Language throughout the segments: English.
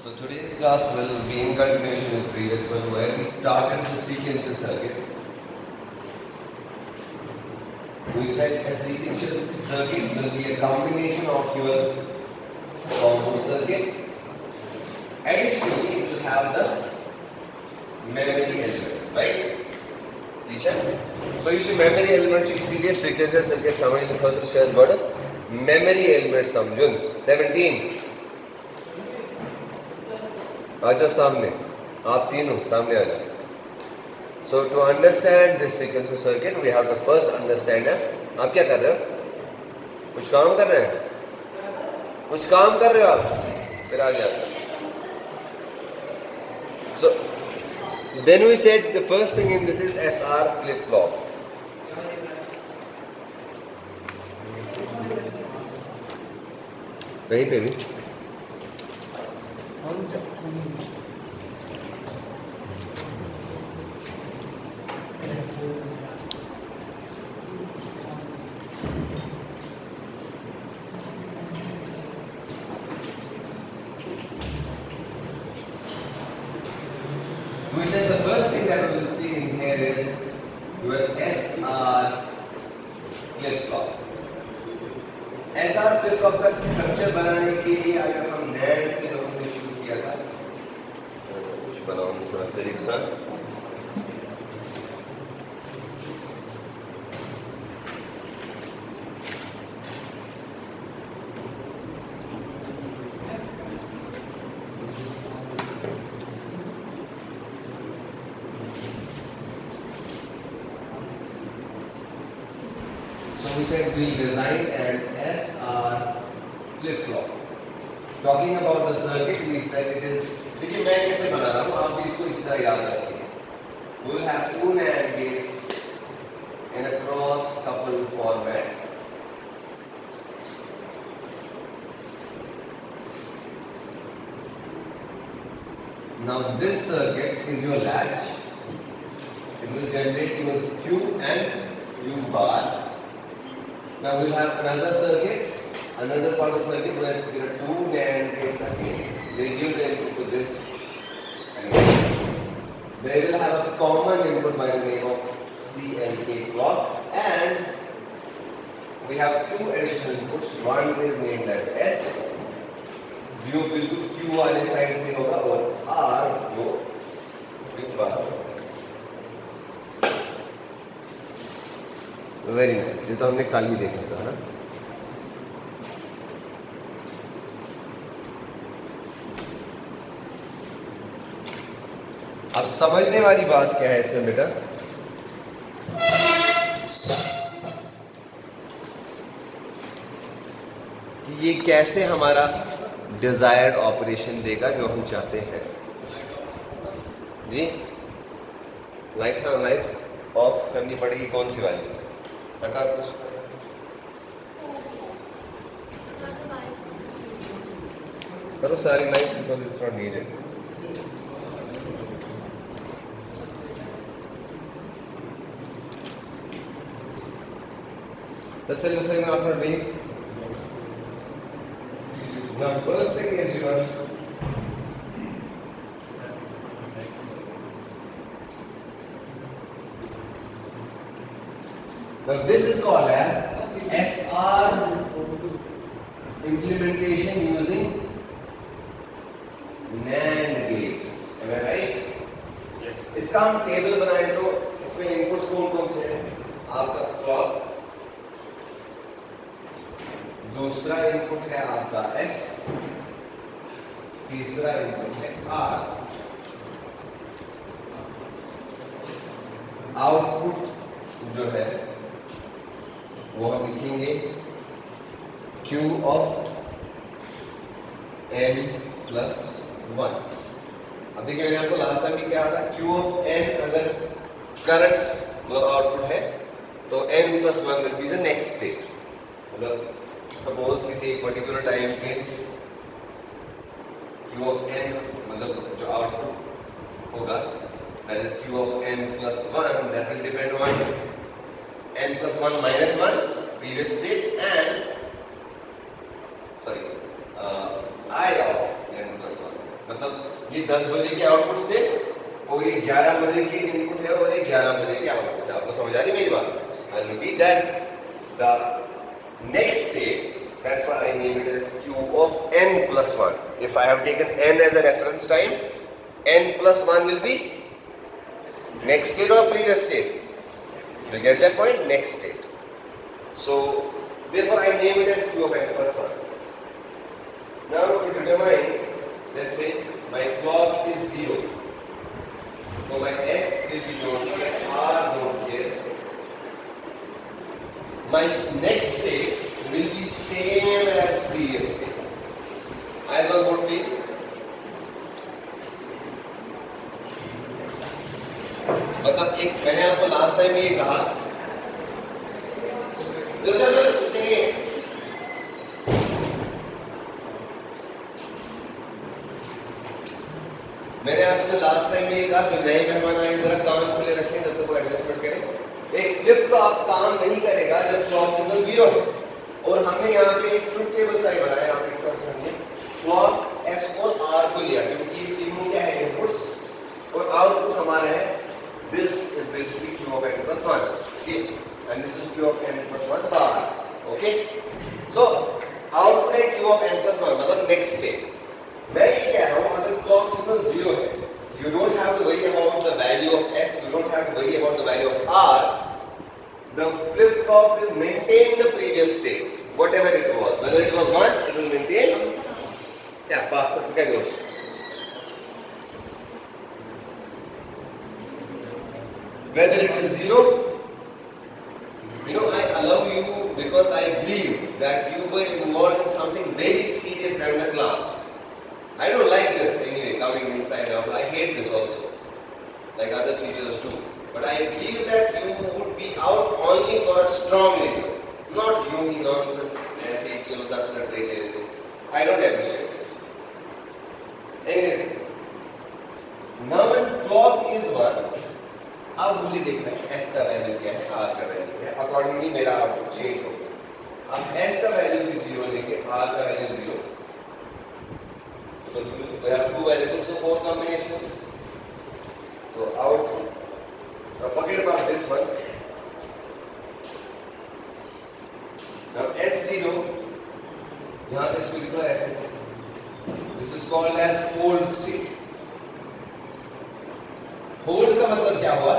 So today's class will be in continuation with previous one where we started the sequential circuits. We said a sequential circuit will be a combination of your combo circuit. Additionally, it will have the memory element, right? Teacher? So you see memory element इसीलिए sequential circuit समझने खातिर शायद बड़ा memory element समझून 17 आजा सामने आप तीनों सामने आ जाओ. So to understand this sequential circuit, we have to first understand आप क्या कर रहे हो? कुछ काम कर रहे हैं? कुछ काम कर रहे हो आप? फिर आ जाओ. So then we said the first thing in this is SR flip flop. कहीं पे भी we said the first thing that we will see in here is your SR flip flop. SR flip flop का structure बनाने के लिए अगर हम NAND से हमने शुरू किया था, कुछ बनाऊँ थोड़ा तरीके से. We said we'll design an SR flip flop. Talking about the circuit, we said it is. देखिए मैं कैसे बना रहा हूँ, आप भी इसको इसी तरह याद रखिए. We will have two NAND gates in a cross couple format. Now this circuit is your latch. It will generate your Q and U bar. Now we will have another circuit, another part of the circuit where there are two NAND gates again. They give the input to this and this. They will have a common input by the name of CLK clock, and we have two additional inputs. One is named as S, जो बिल्कुल Q वाले side से होगा, और R जो बिल्कुल बाहर होगा. Very nice. ये तो हमने कल ही देखा था ना. अब समझने वाली बात क्या है इसमें बेटा? कि ये कैसे हमारा डिजायर्ड ऑपरेशन देगा जो हम चाहते हैं. जी लाइट, हाँ लाइट ऑफ करनी पड़ेगी. कौन सी वाली? तका कुछ करो सारी lights because it's not needed. Let's say you're saying after me. Now first thing is your now this is called as SR implementation using NAND gates. Am I right? Yes. इसका हम टेबल बनाए तो इसमें inputs कौन कौन से हैं? आपका क्लॉक, दूसरा इनपुट है आपका S, तीसरा इनपुट है R. आउटपुट जो है वो हम लिखेंगे Q of n plus 1. अब देखिए मैंने आपको लास्ट टाइम भी कहा था Q of n अगर करंट आउटपुट है तो n plus 1 will be the next state. मतलब सपोज किसी एक पर्टिकुलर टाइम पे Q of n मतलब जो आउटपुट होगा that is Q of n plus 1, that will depend on n plus 1 minus 1 previous state and sorry I of n plus 1. मतलब ये 10 बजे के आउटपुट स्टेट और ये 11 बजे की इनपुट है और ये 11 बजे के आउटपुट है। आपको समझ आ रही मेरी बात? I repeat that the next state, that's why I name it as q of n plus 1. If I have taken n as a reference time, n plus 1 will be next state or previous state. You get that point? Next state. So therefore I name it as q of n plus 1. Now to determine, let's say my clock is 0. So my s will be don't care, r don't care. My next state will be same as previous state. Eyes on board please. मतलब एक मैंने आपको last time ये कहा, मैंने आपसे last time ये कहा जो नए मेहमान आए जरा कान खुले रखें जब तक वो एडजस्टमेंट करें। एक फ्लिप फ्लॉप काम नहीं करेगा जब क्लॉक सिग्नल 0 है। और हमने यहाँ पे एक ट्रुथ टेबल साइड बनाया, आप एक साथ समझिए। क्लॉक एस और आर को लिया क्योंकि ये तीनों क्या है, इनपुट्स, और आउटपुट हमारा है this is basically q of n plus 1, okay, and this is q of n plus 1 bar, okay. So output है q of n plus 1 मतलब नेक्स्ट स्टेट। मैं ये कह रहा हूँ अगर क्लॉक सिग्नल 0 है, you don't have to worry about the value of s, you don't have to worry about the value of r. The flip-flop will maintain the previous state, whatever it was. Whether it was 1, it will maintain. Yeah, path that's okay goes. Whether it is 0, you know, I allow you because I believe that you were involved in something very serious than the class. I don't like this anyway, coming inside out. I hate this also, like other teachers do. But I believe that you would be out only for a strong reason, not you nonsense. ऐसे 1 kilo 10 minute break ले लेते। I don't appreciate this. Anyways, now when clock is 1, अब मुझे देखना है s का value क्या है, r का वैल्यू क्या है, अकॉर्डिंगली मेरा आउटपुट चेंज होगा। अब s का वैल्यू भी 0 लेंगे, r का value 0, because we have two variables of 4 combinations. So output. Now forget about this one. Now S0, यहाँ पे इसको लिखो ऐसे. This is called as hold state. Hold का मतलब क्या हुआ?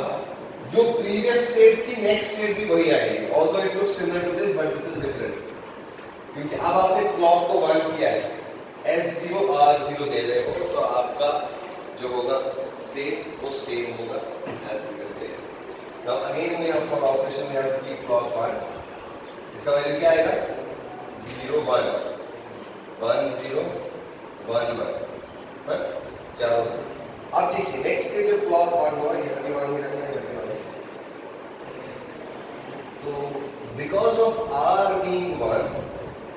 जो previous state थी next state भी वही आएगी. Although it looks similar to this, but this is different. क्योंकि अब आपने clock को 1 किया है. S0 R0 दे रहे हो तो आपका जो होगा स्टेट वो सेम होगा as previous state. Now again we have for operation we have to keep clock 1, इसका वैल्यू क्या आएगा 0 1 1 0 1 1, हां चारों से। अब देखिए नेक्स्ट स्टेट जब क्लॉक 1 हुआ यहाँ भी 1 ही रखना है, यहाँ भी 1, तो because of R being 1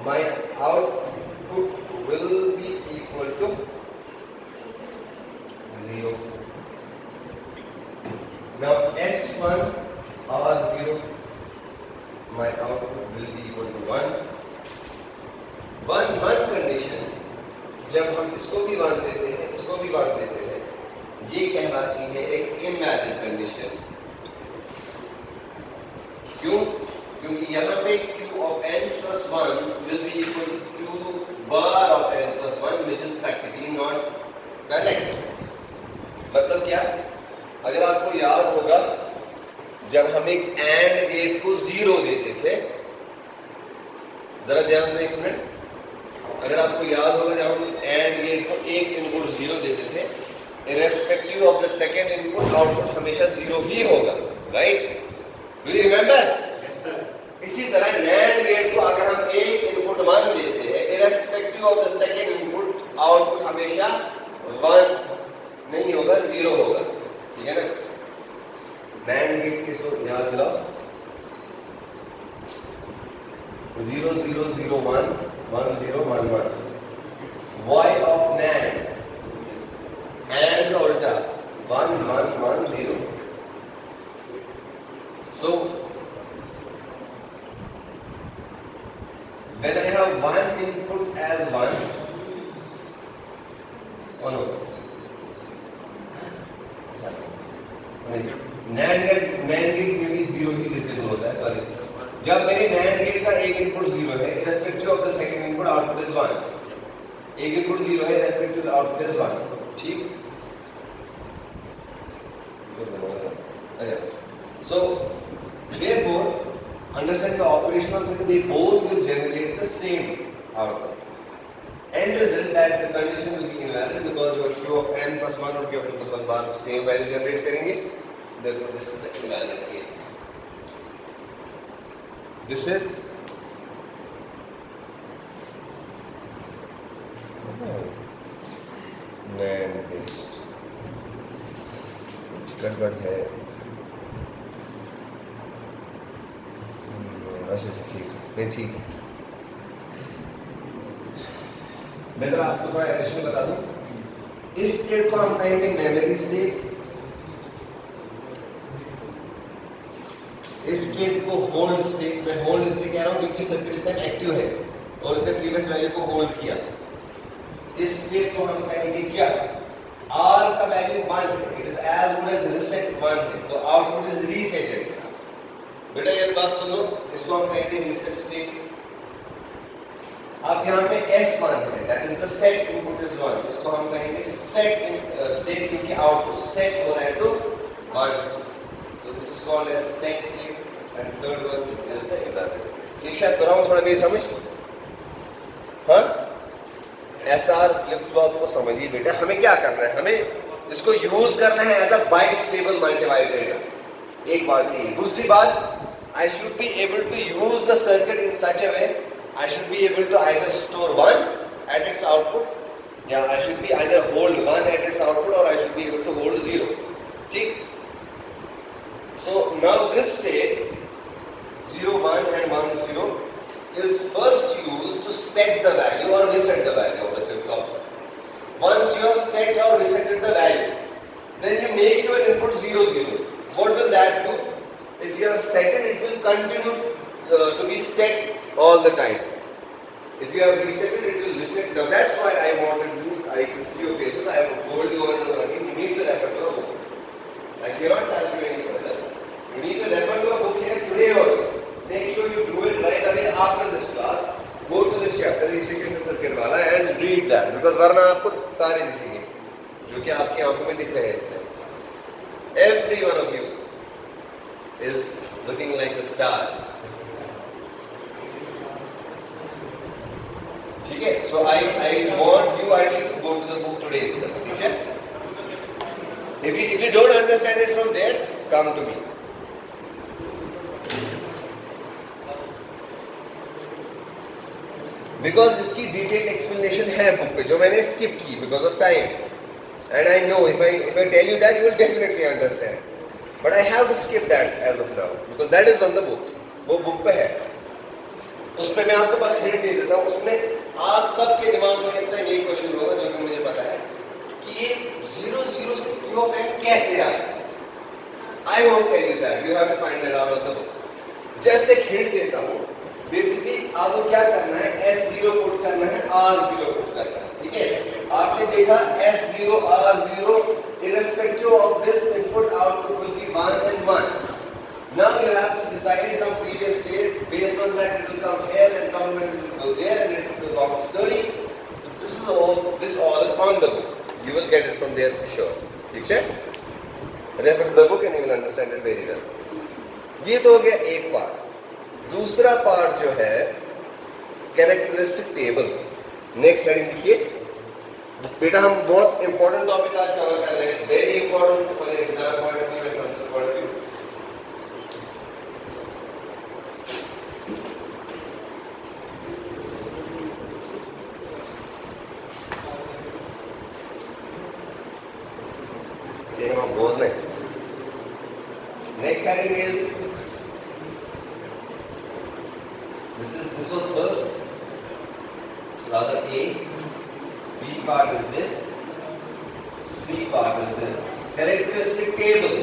my output will be equal to 0. Now S1 R0 my output will be equal to 1. 1 1 condition जब हम इसको भी 1 देते हैं इसको भी 1 देते हैं, ये कहलाती है एक इनवैलिड कंडीशन। क्यों? क्योंकि यहाँ पे q of n plus 1 will be equal to q bar of n plus 1 which is practically not correct। मतलब क्या? अगर आपको याद होगा जब हम एक AND गेट को 0 देते थे, जरा ध्यान दें एक मिनट, अगर आपको याद होगा जब हम AND गेट को एक इनपुट 0 देते थे, irrespective of the second input output हमेशा 0 ही होगा, राइट? Do you remember? इसी तरह NAND गेट को अगर हम एक इनपुट 1 देते हैं, irrespective of the second input output हमेशा 1 नहीं होगा, 0 होगा, ठीक है ना? NAND गेट किसको याद दिलाओ? 0 0 0 1 1 0 1 1। Y of NAND AND का उल्टा 1 1 1 0। So when I have one input as 1 or no? NAND gate में भी 0 ही डिसेबल होता है, सॉरी। जब मेरे NAND गेट का एक इनपुट 0 है, irrespective of the second input, output is 1. एक इनपुट 0 है, irrespective of output is 1. ठीक? So, therefore, understand the operational circuit, they both will generate the same output. End result that the condition will be invalid because your Q of n plus 1 or Q of n plus 1 bar same value generate करेंगे. Therefore, this is the invalid case. This is NAND based. कुछ गड़बड़ है. अच्छा ठीक है, नहीं ठीक है. मैं जरा आपको थोड़ा एडिशन बता दूं. इस स्टेट को हम कहेंगे मेमोरी स्टेट. इस स्टेट को होल्ड स्टेट. मैं होल्ड इसलिए कह रहा हूं क्योंकि सर्किट इस टाइम एक्टिव है और इसने प्रीवियस वैल्यू को होल्ड किया. इस स्टेट को हम कहेंगे क्या? R का वैल्यू 1 है. It is as good as reset 1 है, तो आउटपुट इज रीसेटेड. बेटा ये बात सुनो, इसको हम कहेंगे रीसेट स्टेट. अब यहाँ पे S1 है, that is the set input is 1. इसको हम कहेंगे set state क्योंकि output set हो रहा है तो 1. So this is called as set state, and third one is the invalid case. ठीक शायद कराऊँ थोड़ा भी समझ? हाँ? SR flip flop को समझिए बेटा. हमें क्या करना है? हमें इसको यूज करना है as a bistable multivibrator. एक बात ये. दूसरी बात, I should be able to use the circuit in such a way I should be able to either store 1 at its output, yeah, I should be either hold 1 at its output or I should be able to hold 0. ठीक? So now this state 0 1 and 1 0 is first used to set the value or reset the value of the flip flop. Once you have set or resetted the value, then you make your input 0 0. What will that do? If you have set it, it will continue to be set all the time. If you have reset it, it will reset. Now that's why I wanted you, I can see your faces, I have told you over and over again, you need to refer to a book. I cannot tell you any further. You need to refer to a book here today only. Make sure you do it right away after this class. Go to this chapter, ECK circuit वाला, and read that. Because वरना आपको तारे दिखेंगे, जो कि आपकी आंखों में दिख रहे हैं इस time. Every one of you is looking like a star. ठीक है? So I want you ideally to go to the book today itself. ठीक है? If you don't understand it from there, come to me. Because इसकी detailed explanation है book पे, जो मैंने skip की because of time. And I know if I tell you that, you will definitely understand. But I have to skip that as of now because that is on the book. वो book पे है. उसमें मैं आपको बस hint दे देता हूँ. उसमें आप सबके दिमाग में इस टाइम ये क्वेश्चन होगा जो कि मुझे पता है कि ये 0 0 से Q of n कैसे आया. I won't tell you that. You have to find it out of the book. Just एक हिंट देता हूँ. बेसिकली आपको क्या करना है? S0 पुट करना है, R0 पुट करना है. ठीक है? आपने देखा S0 R0 irrespective of this input output will be 1 and 1. Now you have to decide some previous state. Based on that, it will come here and come and it will go there, and it's the long story. So this all is on the book. You will get it from there for sure. ठीक है? Refer to the book and you will understand it very well. ये तो हो गया एक part. दूसरा part जो है कैरेक्टरिस्टिक टेबल. नेक्स्ट हेडिंग देखिए. बेटा हम बहुत इंपॉर्टेंट टॉपिक आज कवर कर रहे हैं. Very important for exam point of view and concept point of view. Next heading is this was first, rather A, B part is this, C part is this. Characteristic table.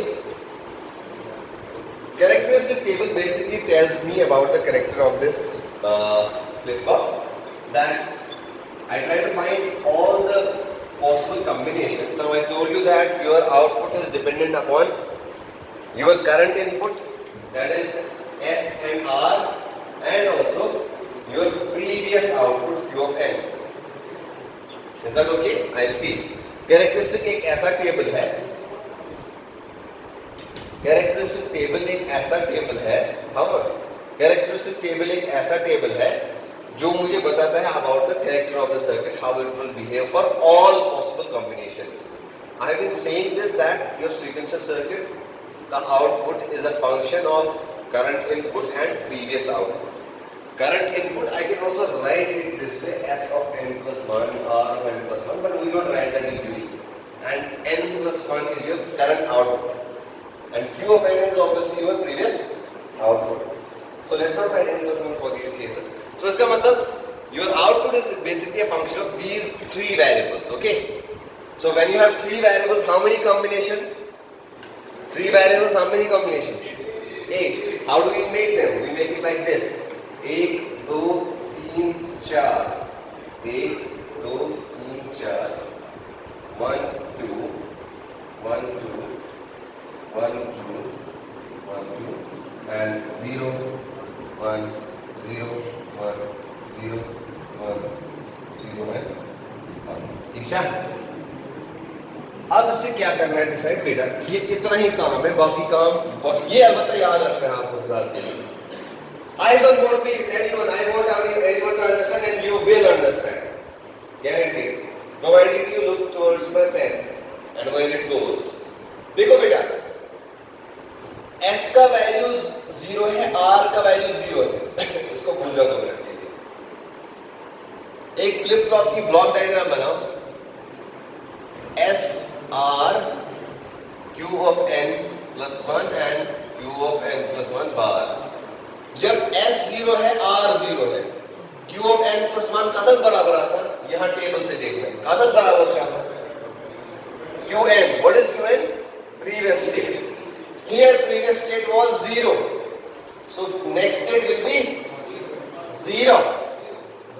Characteristic table basically tells me about the character of this flip flop. That I try to find all the possible combinations. Now I told you that your output is dependent upon your current input, that is S and R, and also your previous output Q of N. Is that okay? I repeat. Characteristic एक ऐसा table है, characteristic table एक ऐसा table है, characteristic table एक ऐसा table है जो मुझे बताता है about the character of the circuit, how it will behave for all possible combinations. I have been saying this that your sequential circuit का output is a function of current input and previous output. Current input, I can also write it this way, S of n plus 1, R of n plus 1, but we don't write that usually. And n plus 1 is your current output. And Q of n is obviously your previous output. So let's not write n plus 1 for these cases. So iska matlab, your output is basically a function of these three variables, okay? So when you have three variables, how many combinations? Three variables, how many combinations? 8. How do we make them? We make it like this. 1, 2, 3, 4. 1, 2, 3, 4. 1, 2, 1, 2, 1, 2, 1, 2, and 0, 1, 0, 1, 0, 1, 0 and 1. ठीक है? अब इससे क्या करना है decide बेटा, ये इतना ही काम है, बाकी काम ये अलबत्ता याद रखना है आपको फिलहाल के लिए. Eyes on board please, anyone. I want everyone to understand and you will understand. Guaranteed. Provided you look towards my pen and when it goes. देखो बेटा, S का वैल्यू 0 है, R का वैल्यू 0 है. इसको भूल जाओ 2 मिनट के लिए. एक फ्लिप फ्लॉप की ब्लॉक डायग्राम बनाओ. S R Q of n plus 1 and Q of n plus 1 bar. जब S 0 है, R 0 है, Q of n plus 1 कथस बराबर आसा, यहाँ टेबल से देखना है, कथस बराबर आसा. Qn, what is Qn? Previous state. Here previous state was 0. So next state will be 0.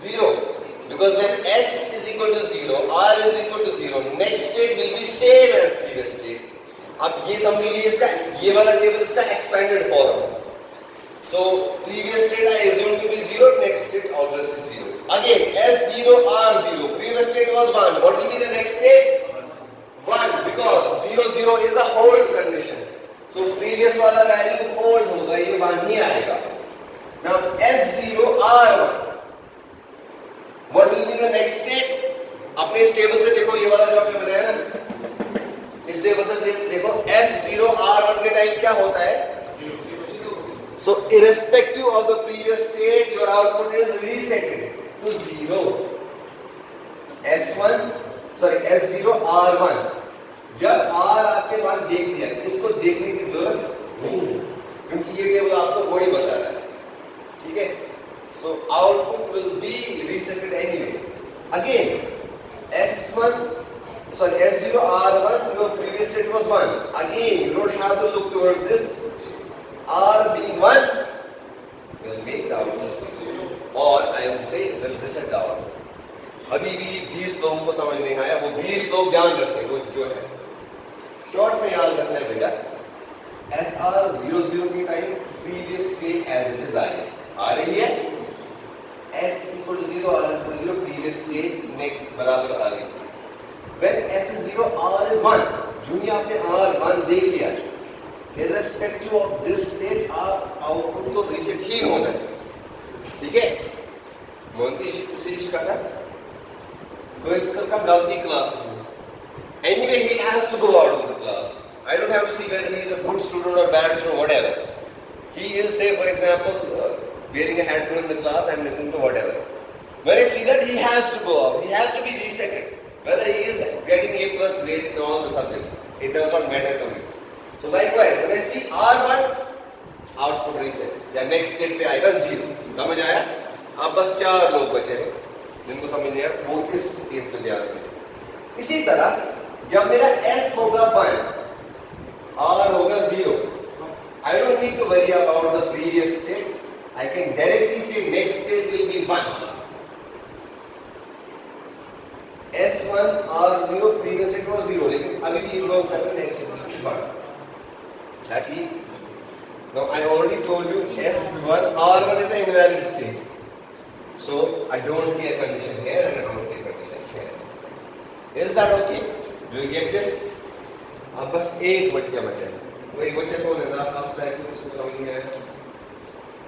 0. Because when S is equal to 0, R is equal to 0, next state will be same as previous state. अब ये समझ लीजिए इसका, ये वाला table इसका expanded form. So previous state I assume to be 0, next state obviously 0. Again S0 R0, previous state was 1. What will be the next state? 1, because 0 0 is a hold condition. So previous वाला value hold होगा, ये 1 ही आएगा. Now S0 R1, what will be the next state? अपने इस table से देखो, ये वाला जो आपने बनाया ना, इस टेबल से देखो S0 R1 के टाइम क्या होता है? So irrespective of the previous state, your output is resetted to 0. S0 R1. जब R आपके पास देख लिया, इसको देखने की जरूरत नहीं है, क्योंकि ये टेबल आपको वही बता रहा है. ठीक है? So output will be resetted anyway. Again, S0 R1, your previous state was 1. Again, you don't have to look towards this. R being 1 will make the output 0, or I will say will reset the output. अभी भी 20 लोगों को समझ नहीं आया, वो 20 लोग ध्यान रखें, वो जो है शॉर्ट में याद रखना है बेटा. SR 00 की time previous state as it is आ रही है. S equal to 0, R is equal to 0, previous state नेक बराबर आ रही है. When S is 0, R is 1, जो ही आपने R1 देख लिया, irrespective of this state, output को reset ही होना है. ठीक है? कौन सी इशू का था? कोई इसका का गलती क्लासेस में. Anyway, he has to go out of the class. I don't have to see whether he is a good student or bad student, whatever. He is, say for example, wearing a headphone in the class and listening to whatever. When I see that, he has to go out. He has to be resetted. Whether he is getting A plus grade in all the subjects, it does not matter to me. So likewise, when I see R1, output reset. या next state पे आएगा 0. समझ आया? अब बस 4 लोग बचे हैं जिनको समझ नहीं आया, वो इस केस पे ध्यान दें. इसी तरह जब मेरा S होगा 1, R होगा 0, I don't need to worry about the previous state. I can directly say next state will be 1. S S1 R0 previous it was 0, लेकिन अभी भी इन्वॉल्व कर रहे हैं next part that he now I already told you S1 R1 is an invalid state, so I don't care condition here and I don't care condition here. Is that okay? Do you get this? अब बस एक बच्चा बचा है, वो एक बच्चा कौन है? जरा हाथ बैक में उसको समझ में आया?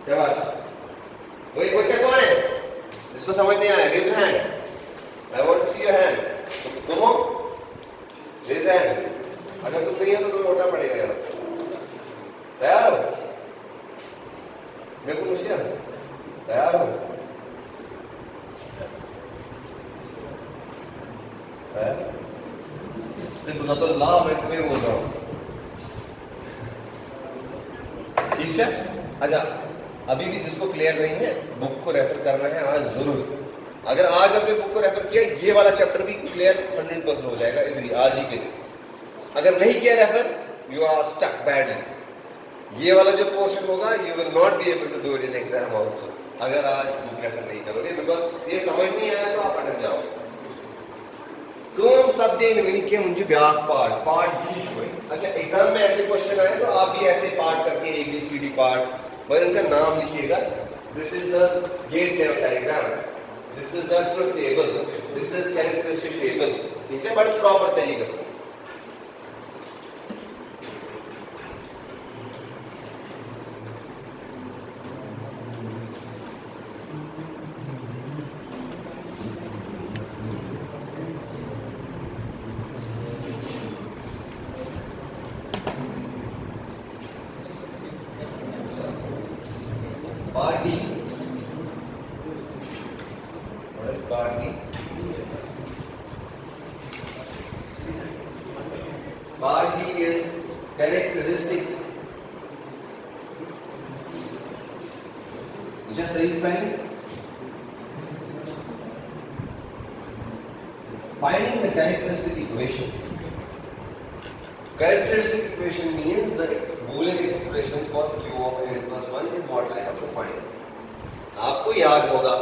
शाबाश। वो एक बच्चा कौन है जिसको समझ नहीं आया? Raise hand, I want to see your hand. तुम हो? Raise hand. अगर तुम नहीं हो तो तुम्हें उठना पड़ेगा यार। तैयार हो? मेरे को मुश्किल तैयार हो? सिर्फ तो ला मैं तुम्हें बोल रहा हूँ, ठीक है? अच्छा, अभी भी जिसको क्लियर नहीं है बुक को रेफर करना है आज जरूर। अगर आज आपने बुक को रेफर किया ये वाला चैप्टर भी क्लियर 100% हो जाएगा इधर आज ही के दिन। अगर नहीं किया refer you are stuck badly. ये वाला जो पोर्शन होगा you will not be able to do it in exam also अगर आज बुक रेफर नहीं करोगे, बिकॉज ये समझ नहीं आया तो आप अटक जाओगे। कौन सब दिन मिलके मुझे ब्याह पार्ट डी हुए। अच्छा, एग्जाम में ऐसे क्वेश्चन आए तो आप भी ऐसे पार्ट करके ABCD पार्ट पर इनका नाम लिखिएगा। This is the gate diagram, this is the truth table, this is characteristic table, ठीक है? बट प्रॉपर तरीके से। Part D. What is part D? Part D is characteristic. Just raise spelling. Finding the characteristic equation. Characteristic equation means the Boolean expression for q of n plus 1 is what I have to find. आपको याद होगा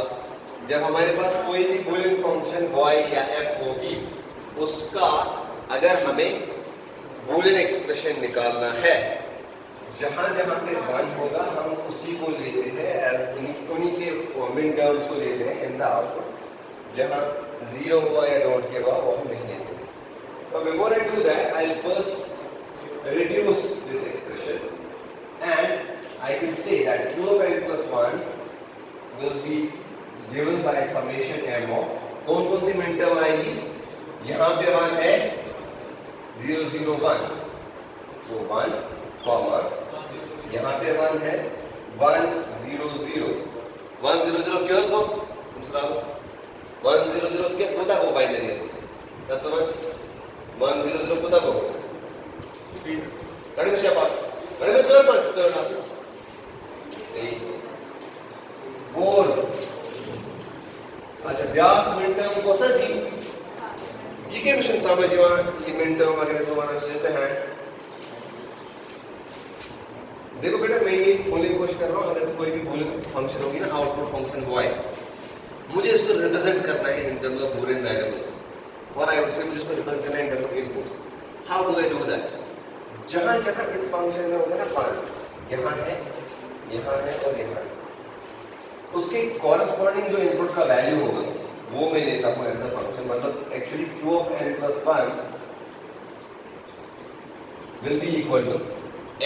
जब हमारे पास कोई भी Boolean function y या f होगी उसका अगर हमें Boolean एक्सप्रेशन निकालना है, जहां जहां पे 1 होगा हम उसी को लेते हैं एज उन्हीं के मिन टर्म्स को लेते हैं इन द आउटपुट, जहां 0 हुआ या डॉट के हुआ वो हम नहीं लेते। But before I do that, I'll first reduce this expression and I can say that q of n plus 1 will be given by summation m of कौन कौन सी मिन टर्म आएगी? यहाँ पे 1 है 0 0 1, so 1 कॉमा यहाँ पे 1 है 1 0 0 1 0 0 क्यों इसको दूसरा 1 0 0 क्या होता है वो बाइनरी है इसको that's one 1 0 0 कुता को कड़ी में शेपा कड़ी में सर पर चढ़ना 4। अच्छा, ब्याह मिन टर्म को सजी ये के मिशन समझिवा ये मिन टर्म अगर इसको माना जैसे है। देखो बेटा मैं ये बोलने की कोशिश कर रहा हूँ, अगर कोई भी बूलियन फंक्शन होगी ना आउटपुट फंक्शन y, मुझे इसको रिप्रेजेंट करना है in terms of Boolean variables और आई वुड से मुझे इसको रिप्रेजेंट करना है in terms of inputs. How do I do that? जहां जहां इस फंक्शन में होगा ना 1 यहाँ है और यहाँ है, उसके कॉरेस्पॉन्डिंग जो इनपुट का वैल्यू होगा वो मैं लेता हूँ एज अ फंक्शन। मतलब actually q of n plus 1 will be equal to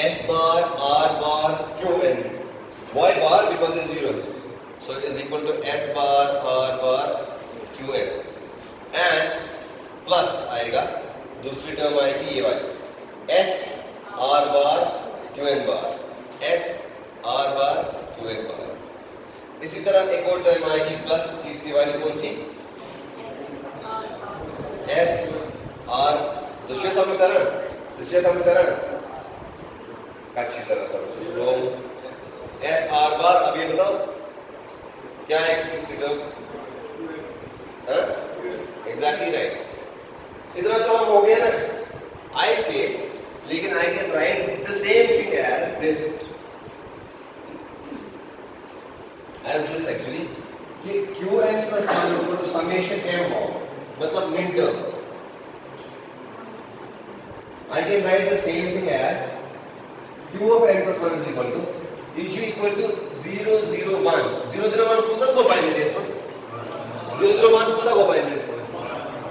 s bar r bar qn, y bar because it's 0, so it is equal to s bar r bar qn and plus आएगा दूसरी term आएगी ये वाली s r bar qn bar, s r bar qn bar। इसी तरह एक और term आएगी प्लस तीसरी वाली कौन सी? s r दूसरे समझ कर अच्छी तरह समझो s r bar। अब ये बताओ क्या है तीसरी टर्म? एग्जैक्टली राइट, इतना काम हो गया ना। I say, लेकिन I can write the same thing as this actually कि qn plus 1 equal to summation m of मतलब min term. I can write the same thing as q of n plus 1 is equal to is equal to 0 0 1. 0 0 1 पूरा को binary response. 0 0 1 पूरा को binary response.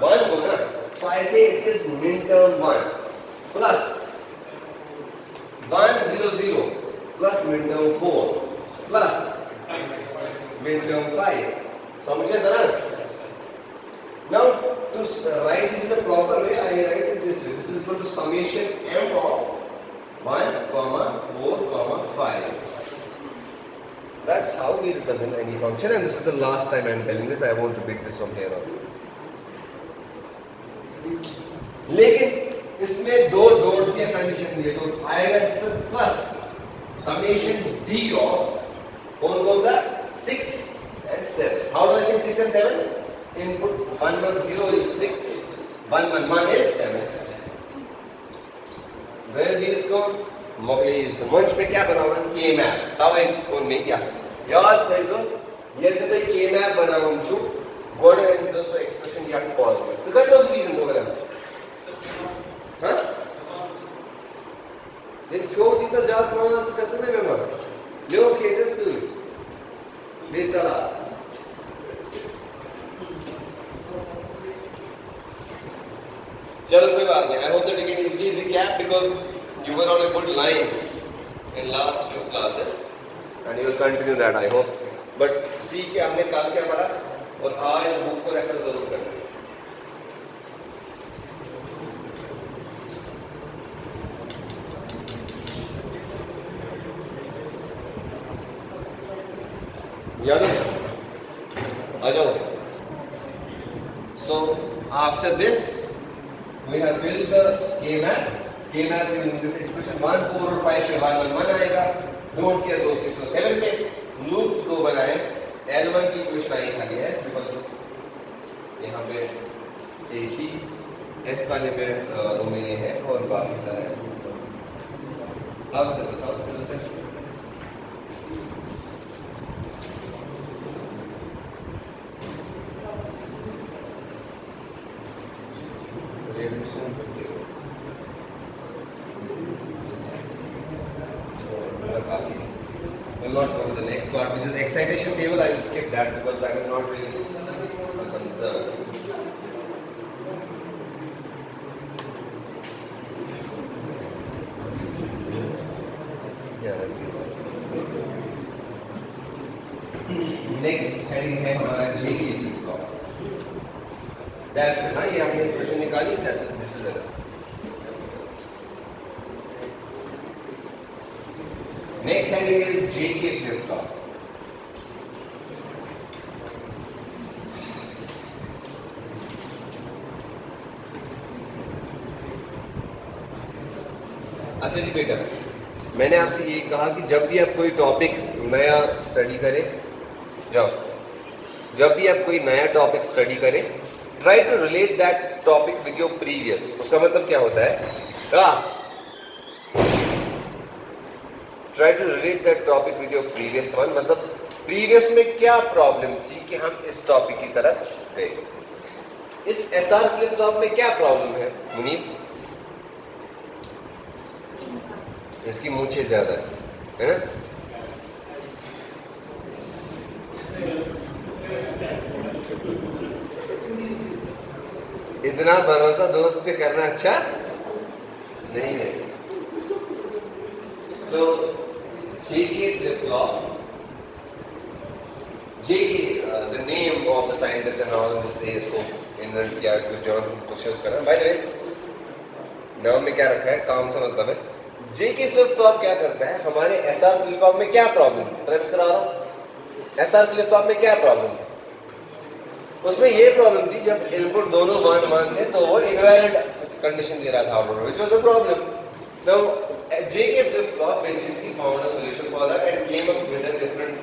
1 को ना. So I say it is min term 1 plus 1 0 0 plus min term 4 plus min term 5. समझे ना? Now to write this in the proper way, I write it this way. This is equal to summation m of 1, 4, 5. That's how we represent any function, and this is the last time I am telling this. I won't repeat this from here on. लेकिन इसमें दो जोड़ के condition दिए तो आएगा sir plus summation d of कौन सा 6 and 7. How do I say 6 and 7? Input 1 1 0 is 6, 1 1 1 is 7. Where is this code? मोकले इस मंच पे क्या बनाऊँ के मैप तब एक उनमें क्या याद है जो ये तो के मैप बनाऊँ जो गोड एंड जो सो एक्सप्रेशन या पॉज सका जो रीजन तो बना हाँ लेकिन क्यों जीता जात माना तो कैसे नहीं बना लो केसेस बेसला चलो कोई बात नहीं. I hope that you can easily recap because you were on a good line in last few classes and you will continue that I hope. But see कि आपने कल क्या पढ़ा और आज बुक को रेफर जरूर करना. याद है? आ जाओ. So after this we have built the K map. K map using this expression 1 4 और 5 के 1 1 1 आएगा. नोट किया 2 6 और 7 पे लूप्स दो बनाए. L1 की इक्वेशन आई खाली S बिकॉज़ यहाँ पे एक ही S वाले पे रो में ये है और बाकी सारा ऐसे. हाउस सिलेबस का will not go to the next part, which is excitation table. I will skip that because that is not really a concern. Yeah, that's it. Next heading है हमारा JK flip flop. That's it. हाँ ये आपने question निकाली. That's it. This is it. Next heading is JK flip flop. अच्छा जी बेटा, मैंने आपसे ये कहा कि जब भी आप कोई टॉपिक नया स्टडी करें, जब भी आप कोई नया टॉपिक स्टडी करें, try to relate that topic with your previous. उसका मतलब क्या होता है? Try to relate that topic with your previous one. मतलब previous में क्या प्रॉब्लम थी कि हम इस टॉपिक की तरफ गए. इस SR फ्लिप फ्लॉप में क्या प्रॉब्लम है मुनीब? इसकी मूंछें ज्यादा है ना? इतना भरोसा दोस्त पे करना अच्छा नहीं है. So JK flip flop. JK, the name of the scientist and all just say इसको इन्वेंट किया कुछ जॉनसन कुछ यूज करा. By the way, नाम में क्या रखा है? काम से मतलब है. JK flip flop क्या करता है? हमारे SR flip flop में क्या प्रॉब्लम थी? ट्रेस करा रहा हूँ. SR flip flop में क्या प्रॉब्लम थी? उसमें ये प्रॉब्लम थी जब इनपुट दोनों 1 1 थे तो वो इनवैलिड कंडीशन दे रहा था output, which was a problem. Now JK flip flop basically found a solution for that and came up with a different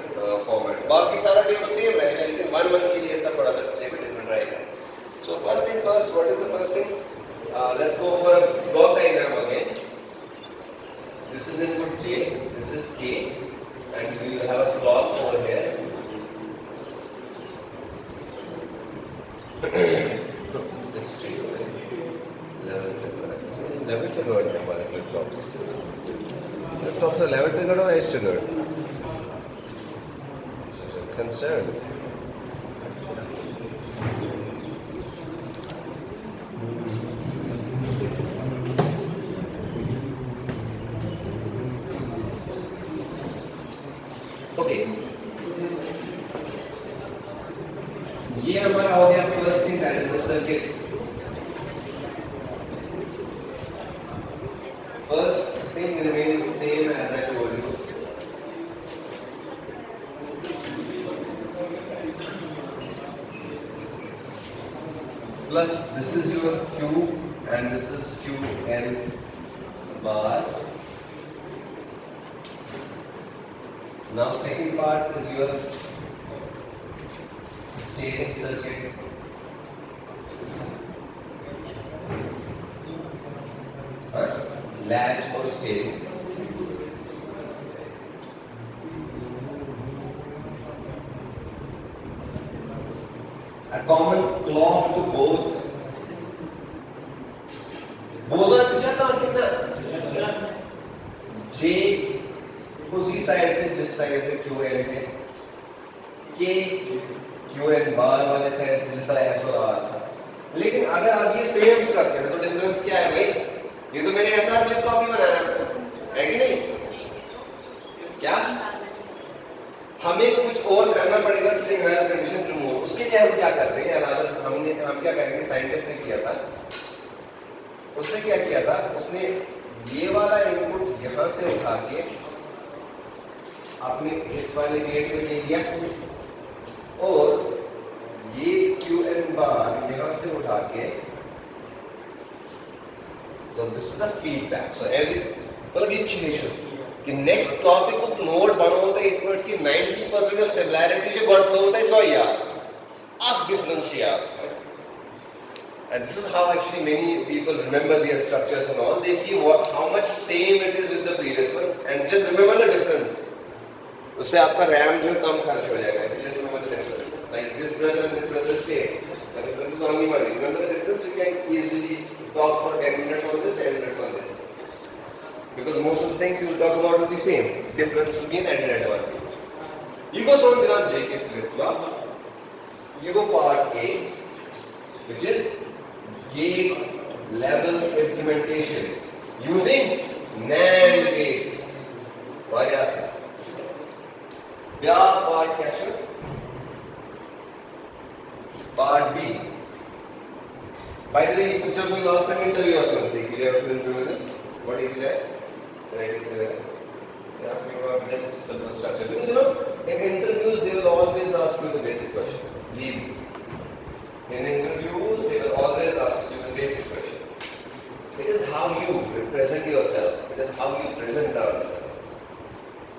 format. बाकी सारा टेबल सेम रहेगा लेकिन 1 1 के लिए इसका थोड़ा सा टेबल डिफरेंट रहेगा. So first thing first, what is the first thing? Let's go for a block diagram again. This is input J, this is K, and we will have a clock over here. तो level triggered है हमारे flip flops. Flip flops are level triggered or edge triggered? This is a concern. Okay. ये हमारा हो गया first thing, that is the circuit. First thing remains same as I told you. Plus this is your Q and this is Qn bar. Now second part is your steering circuit. Latch or steering. A common clock to both. बोझा पीछे कहाँ कितना? J उसी side से जिस तरह से QN है, K QN बार वाले साइड से जिस तरह S और R था. लेकिन अगर आप ये सेम करते हैं तो डिफरेंस क्या है भाई? ये तो मैंने ऐसा फ्लिप फ्लॉप ही बनाया है कि नहीं? क्या हमें कुछ और करना पड़ेगा कि इनवैलिड कंडीशन रिमूव. उसके लिए हम क्या करते हैं, हम क्या करेंगे, साइंटिस्ट ने किया था. उसने क्या किया था, उसने ये वाला इनपुट यहां से उठा के आपने इस वाले गेट में ले लिया और ये QN बार यहां से उठा के. So this is the feedback. So every मतलब ये चीज़ कि next topic को नोट बना होता है इस वर्ड की 90% of similarity जो वर्ड होता है सो यार आप difference याद. And this is how actually many people remember their structures and all. They see how much same it is with the previous one and just remember the difference. उससे आपका RAM जो है कम खर्च हो जाएगा. Just remember the difference. Like this brother and this brother same. The difference is only money. Remember the difference? You can easily talk for 10 minutes on this, 10 minutes on this. Because most of the things you will talk about will be same. Difference will be an added advantage. You go on the JK flip flop. You go part A, which is gate level implementation using NAND gates. Why ask? Yeah, part क्या? Part B. By the way, which of you last time interview or something? You have to interview. What is that? Right, is there? They ask me about this simple structure because you know in interviews they will always ask you the basic question. Leave. In interviews they will always ask you the basic questions. It is how you present yourself. It is how you present the answer.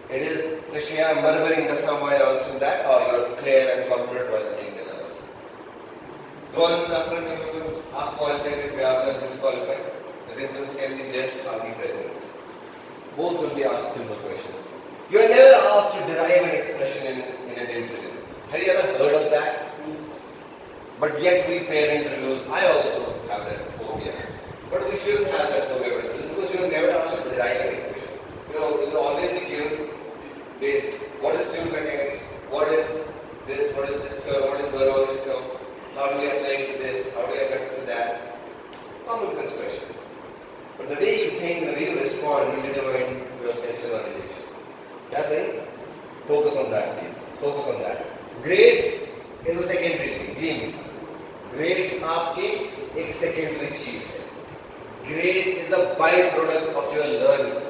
It is Tashia murmuring the some while answering that, or you are clear and confident while saying that answer. One different elements are qualified if you are disqualified. The difference can be just how he presents. Both will be asked simple questions. You are never asked to derive an expression in an interview. Have you ever heard of that? But yet we fail interviews. I also have that phobia. But we shouldn't have that phobia because you are never asked to derive an expression. You will always be given based. What is fluid mechanics? What is this? What is this term? What is Bernoulli's term? How do you apply it to this? How do you apply it to that? Common sense questions. But the way you think, the way you respond will determine your station organization. That's it. Focus on that, please. Focus on that. Grades is a secondary thing. Believe me. Grades आपके एक secondary चीज है. Grade is a byproduct of your learning.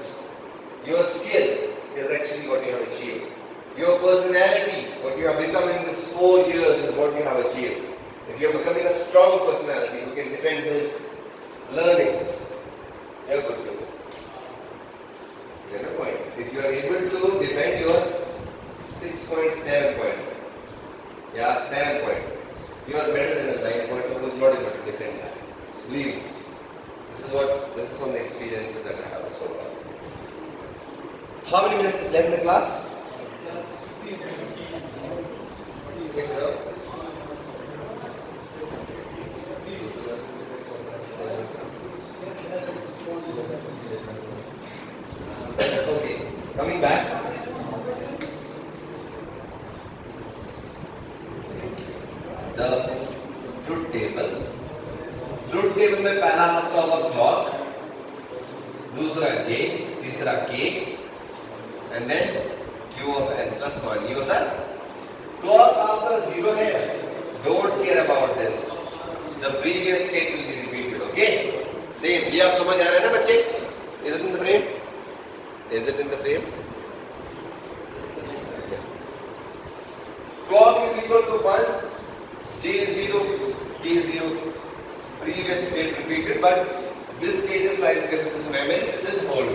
Your skill is actually what you have achieved. Your personality, what you have become in this 4 years is what you have achieved. If you are becoming a strong personality who can defend his learnings, you are good to go. You get the point? If you are able to defend your 6.7 point, yeah, 7 point, you are better than a 9 point who is not able to defend that. Believe me. This is from the experiences that I have so far. How many minutes left in the class? Coming back, the truth table. Truth table में पहला आपका होगा clock, दूसरा J, तीसरा K, and then Q of n plus 1. ये sir clock आपका 0 है, don't care about this, the previous state will be repeated. Okay, same. ये आप समझ आ रहे हैं ना बच्चे? Is it in the frame? Is it in the frame? Clock is equal to 1, j is 0, k is 0. Previous state repeated, but this state is slightly different. This memory, this is hold.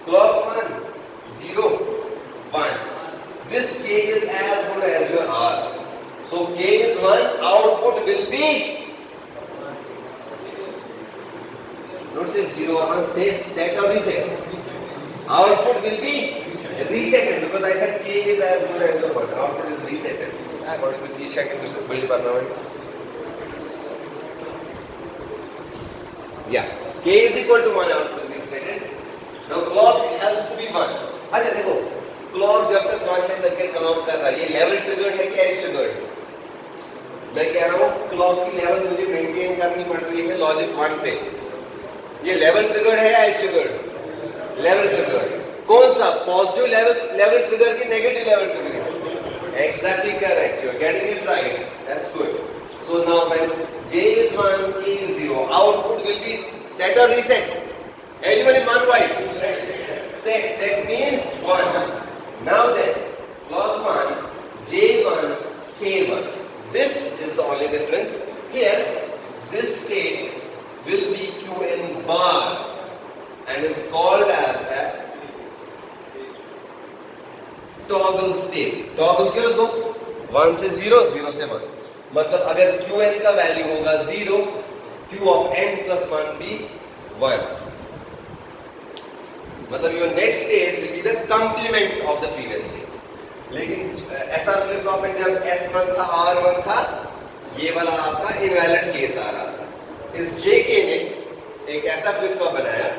Clock 1, 0, 1. This k is as good as your r. So k is 1. Output will be. Don't say 0 or 1. Say set or reset. Output will be resetted because I said k is as good as your 1. Output is resetted. I got it with 30 seconds to build करना है. Yeah, k is equal to 1. output is resetted. Now clock has to be 1. अच्छा देखो, clock जब तक 1 है circuit count कर रहा है, ये लेवल ट्रिगर्ड है क्या एज ट्रिगर्ड? मैं कह रहा हूँ क्लॉक की लेवल मुझे मेंटेन करनी पड़ रही है लॉजिक 1 पे. ये लेवल ट्रिगर्ड है या एज ट्रिगर्ड? Level triggered. कौन सा? पॉजिटिव लेवल ट्रिगर की negative level trigger? Exactly correct. You are getting it right. That's good. So now when j is 1, k is 0, output will be set or reset? Anyone in one voice? Set. Set means 1. Now then, clock 1, j1, k1. This is the only difference. Here, this state will be qn bar and is called as a toggle state. Toggle क्यों उसको? 1 से 0, 0 से 1. मतलब अगर qn का value होगा 0, q of n plus 1 भी 1. मतलब your next state will be the complement of the previous state. लेकिन ऐसा फ्लिप फ्लॉप में जब S1 था, R1 था, ये वाला आपका इनवैलिड केस आ रहा था. इस JK ने एक ऐसा फ्लिप फ्लॉप बनाया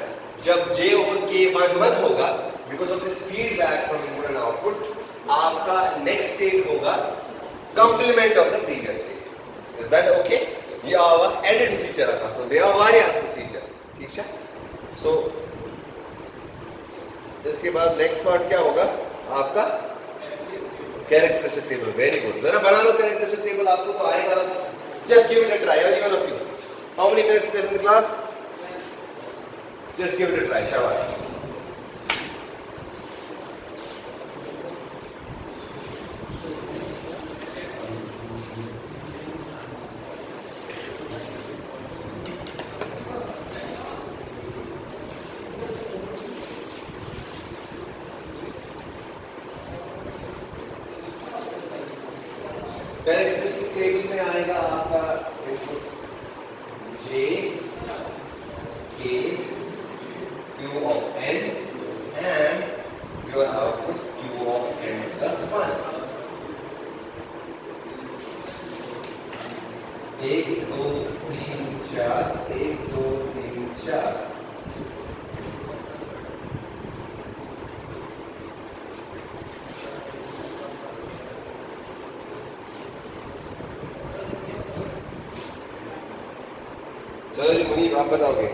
जब J और K 1 होगा, because of this feedback from input and output, आपका next state होगा complement of the previous state. Is that okay? ये आवा added feature आता है, तो यह variance feature. ठीक है? So इसके बाद next part क्या होगा आपका? Characteristic table. Very good. जरा बना लो characteristic table, आपको तो आएगा. Just give it a try. Everyone of you. How many minutes left in the class? Just give it a try. शाबाश. कैरेक्टरिस्टिक टेबल में आएगा आपका input j, k, q of n and your output q of n plus 1. 1 2 3 4 1 2 3 4. चलो जी मुनीब आप बताओगे.